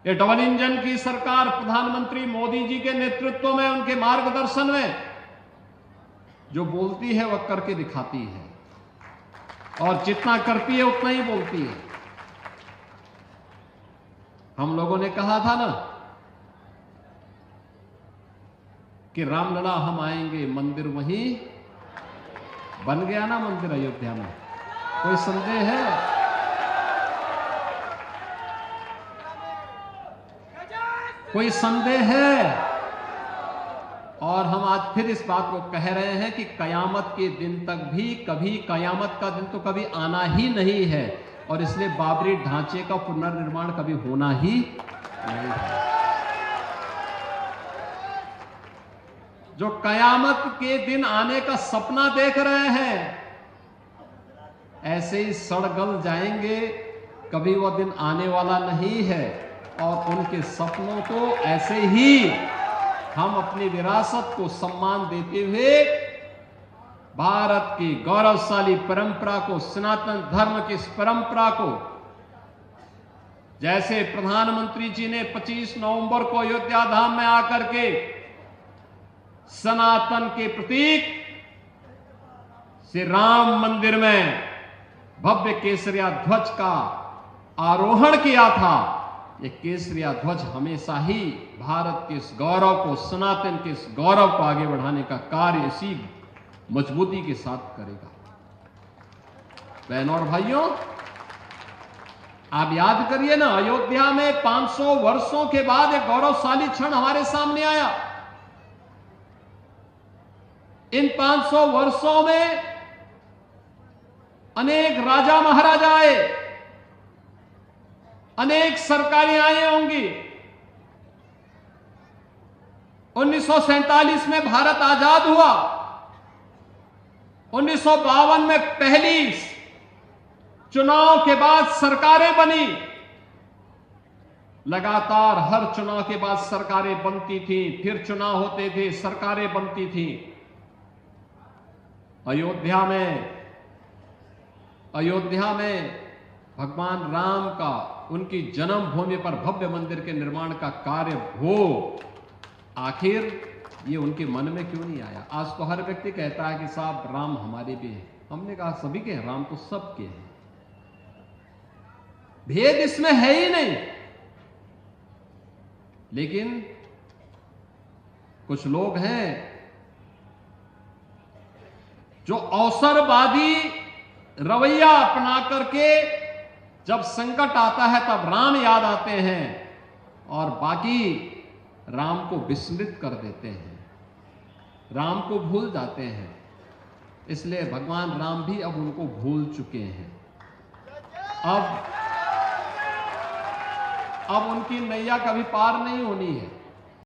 ये double engine की सरकार प्रधानमंत्री मोदी जी के नेतृत्व में, उनके मार्गदर्शन में जो बोलती है वह करके दिखाती है, और जितना करती है उतना ही बोलती है। हम लोगों ने कहा था ना कि रामलला हम आएंगे, मंदिर वहीं बन गया ना, मंदिर अयोध्या में। कोई संदेह है? कोई संदेह है? और हम आज फिर इस बात को कह रहे हैं कि कयामत के दिन तक भी कभी, कयामत का दिन तो कभी आना ही नहीं है, और इसलिए बाबरी ढांचे का पुनर्निर्माण कभी होना ही नहीं है। जो कयामत के दिन आने का सपना देख रहे हैं, ऐसे ही सड़गल जाएंगे, कभी वह दिन आने वाला नहीं है। और उनके सपनों को ऐसे ही हम अपनी विरासत को सम्मान देते हुए, भारत की गौरवशाली परंपरा को, सनातन धर्म की इस परंपरा को, जैसे प्रधानमंत्री जी ने 25 नवंबर को अयोध्या धाम में आकर के सनातन के प्रतीक श्री राम मंदिर में भव्य केसरिया ध्वज का आरोहण किया था, ये केसरिया ध्वज हमेशा ही भारत के इस गौरव को, सनातन के इस गौरव को आगे बढ़ाने का कार्य इसी मजबूती के साथ करेगा। बहनों और भाइयों, आप याद करिए ना, अयोध्या में 500 वर्षों के बाद एक गौरवशाली क्षण हमारे सामने आया। इन 500 वर्षों में अनेक राजा महाराजा आए, अनेक सरकारें आई होंगी। 1947 में भारत आजाद हुआ, 1952 में पहली चुनाव के बाद सरकारें बनी, लगातार हर चुनाव के बाद सरकारें बनती थी, फिर चुनाव होते थे, सरकारें बनती थी। अयोध्या में भगवान राम का, उनकी जन्मभूमि पर भव्य मंदिर के निर्माण का कार्य हो, आखिर ये उनके मन में क्यों नहीं आया? आज तो हर व्यक्ति कहता है कि साहब राम हमारे भी हैं। हमने कहा सभी के हैं, राम तो सबके हैं, भेद इसमें है ही नहीं। लेकिन कुछ लोग हैं जो अवसरवादी रवैया अपना करके जब संकट आता है तब राम याद आते हैं, और बाकी राम को विस्मृत कर देते हैं, राम को भूल जाते हैं। इसलिए भगवान राम भी अब उनको भूल चुके हैं। अब उनकी नैया कभी पार नहीं होनी है।